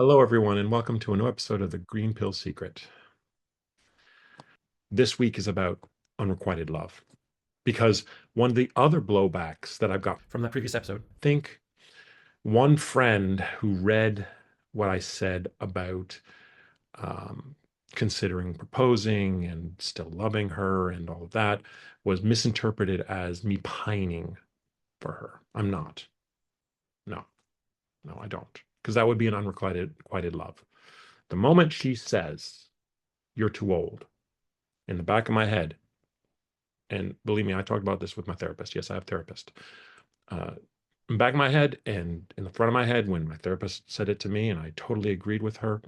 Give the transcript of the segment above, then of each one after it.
Hello, everyone, and welcome to a new episode of the Green Pill Secret. This week is about unrequited love because one of the other blowbacks that I've got from that previous episode, I think one friend who read what I said about um, considering proposing and still loving her and all of that was misinterpreted as me pining for her. I'm not. No, no, I don't. Because that would be an unrequited love. The moment she says, "You're too old," in the back of my head, and believe me, I talked about this with my therapist. Yes, I have a therapist. In the back of my head and in the front of my head, when my therapist said it to me, and I totally agreed with her,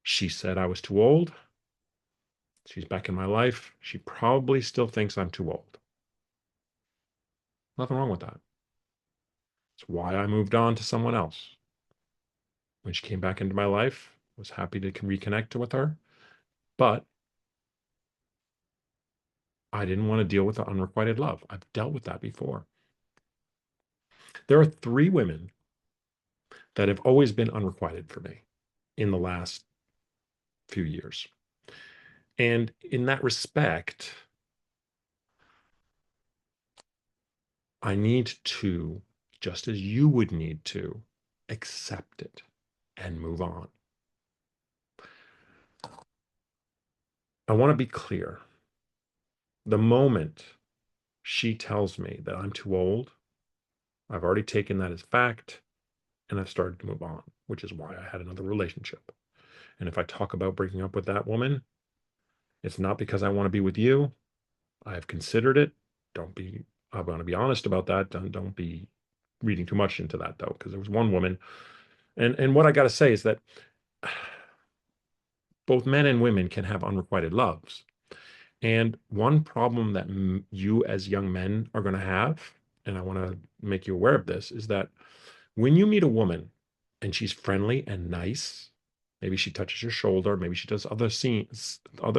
she said I was too old. She's back in my life. She probably still thinks I'm too old. Nothing wrong with that. It's why I moved on to someone else. When she came back into my life, I was happy to reconnect with her, but I didn't want to deal with the unrequited love. I've dealt with that before. There are three women that have always been unrequited for me in the last few years. And in that respect, I need to, just as you would need to, accept it and move on. I want to be clear. The moment she tells me that I'm too old, I've already taken that as fact and I've started to move on, which is why I had another relationship. And if I talk about breaking up with that woman, it's not because I want to be with you. I have considered it. Don't be, I want to be honest about that. Don't be reading too much into that though, because there was one woman. And what I got to say is that both men and women can have unrequited loves. And one problem that you as young men are going to have, and I want to make you aware of this, is that when you meet a woman and she's friendly and nice, maybe she touches your shoulder, maybe she does other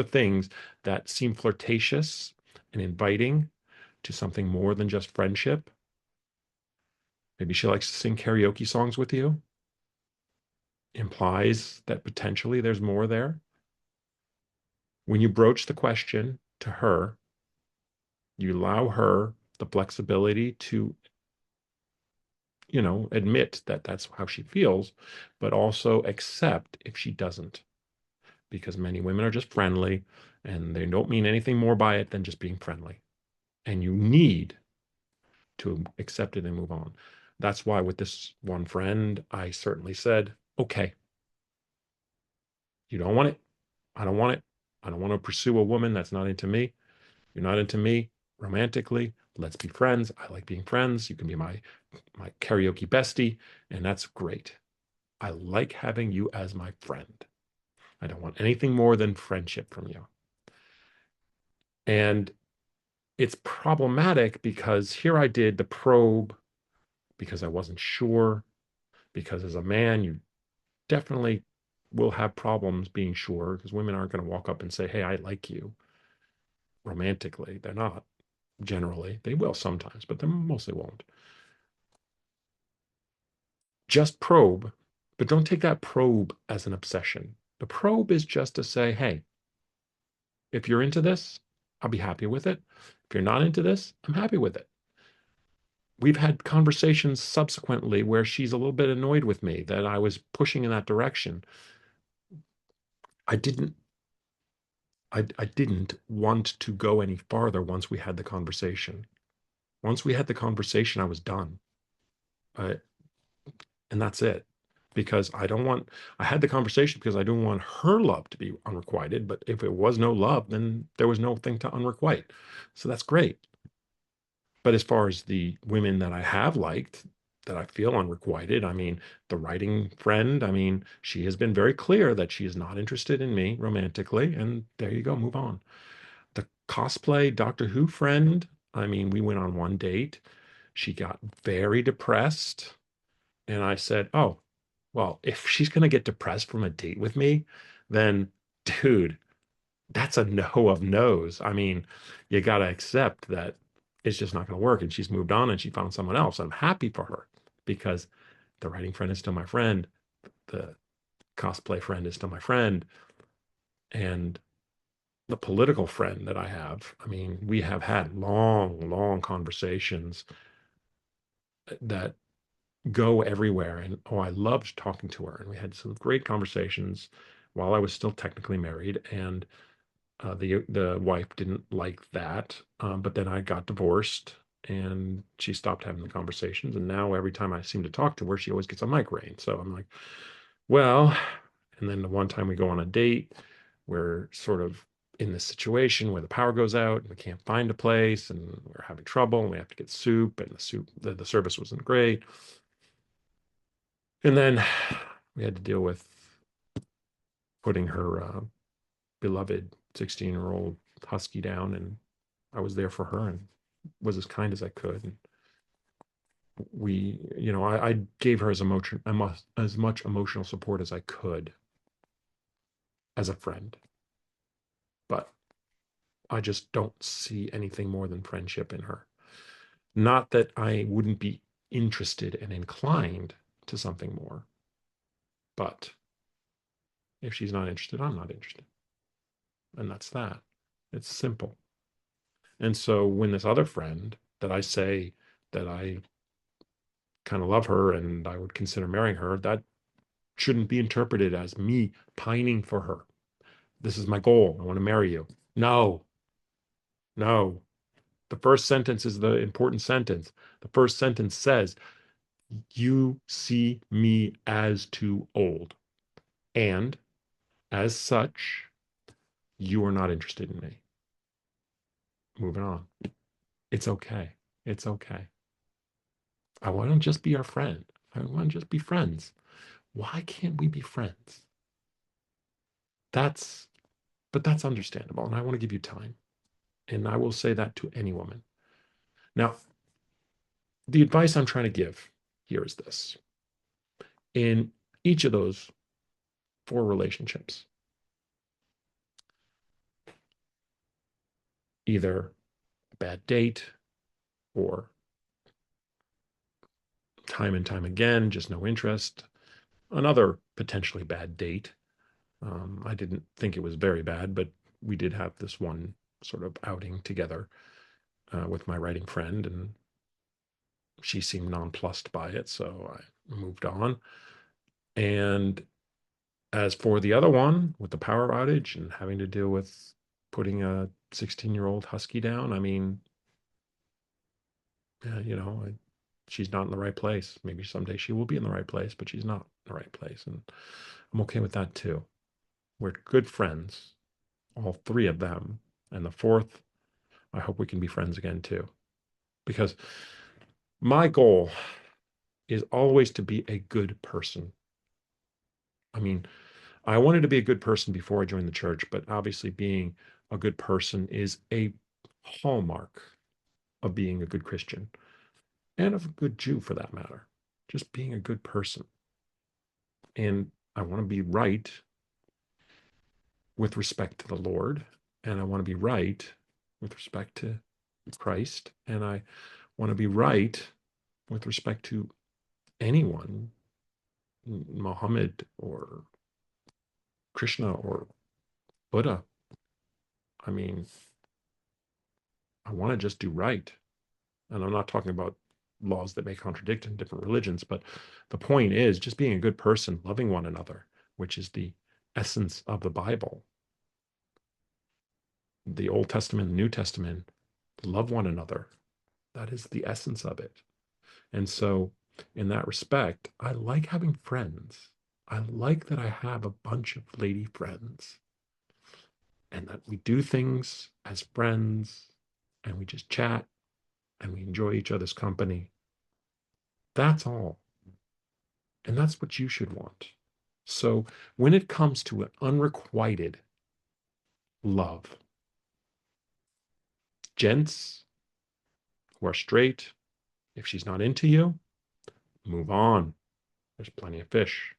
things that seem flirtatious and inviting to something more than just friendship. Maybe she likes to sing karaoke songs with you, implies that potentially there's more there. When you broach the question to her, you allow her the flexibility to, admit that that's how she feels, but also accept if she doesn't, because many women are just friendly and they don't mean anything more by it than just being friendly. And you need to accept it and move on. That's why with this one friend, I certainly said, okay, you don't want it. I don't want it. I don't want to pursue a woman that's not into me. You're not into me romantically. Let's be friends. I like being friends. You can be my karaoke bestie, and that's great. I like having you as my friend. I don't want anything more than friendship from you. And it's problematic because here I did the probe because I wasn't sure. Because as a man, you definitely will have problems being sure because women aren't going to walk up and say, "Hey, I like you," romantically. They're not generally. They will sometimes, but they mostly won't. Just probe, but don't take that probe as an obsession. The probe is just to say, "Hey, if you're into this, I'll be happy with it. If you're not into this, I'm happy with it." We've had conversations subsequently where she's a little bit annoyed with me that I was pushing in that direction. I didn't I didn't want to go any farther once we had the conversation. Once we had the conversation, I was done. Uh, and that's it. Because I had the conversation because I don't want her love to be unrequited. But if it was no love, then there was no thing to unrequite. So that's great. But as far as the women that I have liked, that I feel unrequited, I mean, the writing friend, I mean, she has been very clear that she is not interested in me romantically. And there you go, move on. The cosplay Doctor Who friend, I mean, we went on one date. She got very depressed. And I said, "Oh, well, if she's going to get depressed from a date with me, then dude, that's a no of no's. I mean, you got to accept that it's just not going to work." And she's moved on and she found someone else. I'm happy for her because the writing friend is still my friend. the cosplay friend is still my friend. And the political friend that I have, I mean, we have had long, long conversations that go everywhere. And oh, I loved talking to her. And we had some great conversations while I was still technically married. And the wife didn't like that. But then I got divorced and she stopped having the conversations. And now every time I seem to talk to her, she always gets a migraine. So I'm like, well, and then the one time we go on a date, we're sort of in this situation where the power goes out and we can't find a place and we're having trouble and we have to get soup and the service wasn't great. And then we had to deal with putting her beloved 16-year-old husky down, and I was there for her and was as kind as I could. And I gave her as much emotional support as I could as a friend. But I just don't see anything more than friendship in her. Not that I wouldn't be interested and inclined to something more, but if she's not interested, I'm not interested. And that's that. It's simple. And so when this other friend that I say that I kind of love her and I would consider marrying her, that shouldn't be interpreted as me pining for her. This is my goal. I want to marry you. No, no. The first sentence is the important sentence. The first sentence says, you see me as too old. And as such, you are not interested in me. Moving on. It's okay. It's okay. I want to just be our friend. I want to just be friends. Why can't we be friends? That's, but that's understandable. And I want to give you time. And I will say that to any woman. Now, the advice I'm trying to give here is this. In each of those 4 relationships, either a bad date or time and time again, just no interest, another potentially bad date. I didn't think it was very bad, but we did have this one sort of outing together with my writing friend, and she seemed nonplussed by it, so I moved on. And as for the other one with the power outage and having to deal with putting a 16-year-old husky down, I mean, she's not in the right place. Maybe someday she will be in the right place, but she's not in the right place. And I'm okay with that too. We're good friends, all 3 of them. And the 4th, I hope we can be friends again too. Because my goal is always to be a good person. I mean, I wanted to be a good person before I joined the church, but obviously being a good person is a hallmark of being a good Christian and of a good Jew for that matter. Just being a good person. And I want to be right with respect to the Lord, and I want to be right with respect to Christ, and I want to be right with respect to anyone, Muhammad or Krishna or Buddha. I mean, I want to just do right. And I'm not talking about laws that may contradict in different religions, but the point is just being a good person, loving one another, which is the essence of the Bible. The Old Testament, the New Testament, love one another. That is the essence of it. And so, in that respect, I like having friends. I like that I have a bunch of lady friends and that we do things as friends and we just chat and we enjoy each other's company. That's all. And that's what you should want. So when it comes to an unrequited love, gents who are straight, if she's not into you, move on. There's plenty of fish.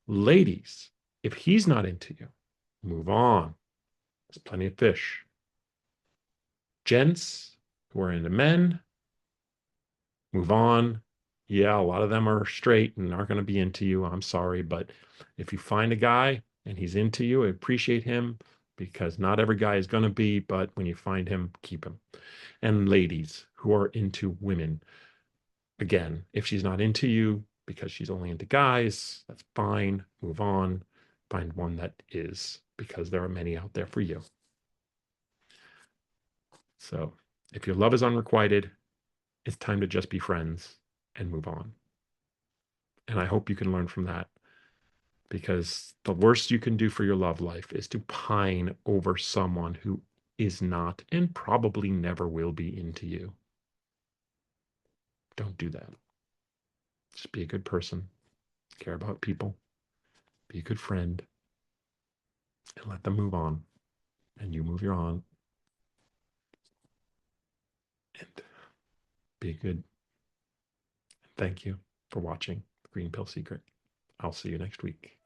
Ladies, if he's not into you, move on. There's plenty of fish. Gents who are into men, move on. Yeah, a lot of them are straight and aren't going to be into you. I'm sorry, but if you find a guy and he's into you, appreciate him because not every guy is going to be, but when you find him, keep him. And ladies who are into women, again, if she's not into you because she's only into guys, that's fine. Move on. Find one that is, because there are many out there for you. So if your love is unrequited, it's time to just be friends and move on. And I hope you can learn from that, because the worst you can do for your love life is to pine over someone who is not and probably never will be into you. Don't do that. Just be a good person, care about people, be a good friend, and let them move on. And you move your on and be good. Thank you for watching The Green Pill Secret. I'll see you next week.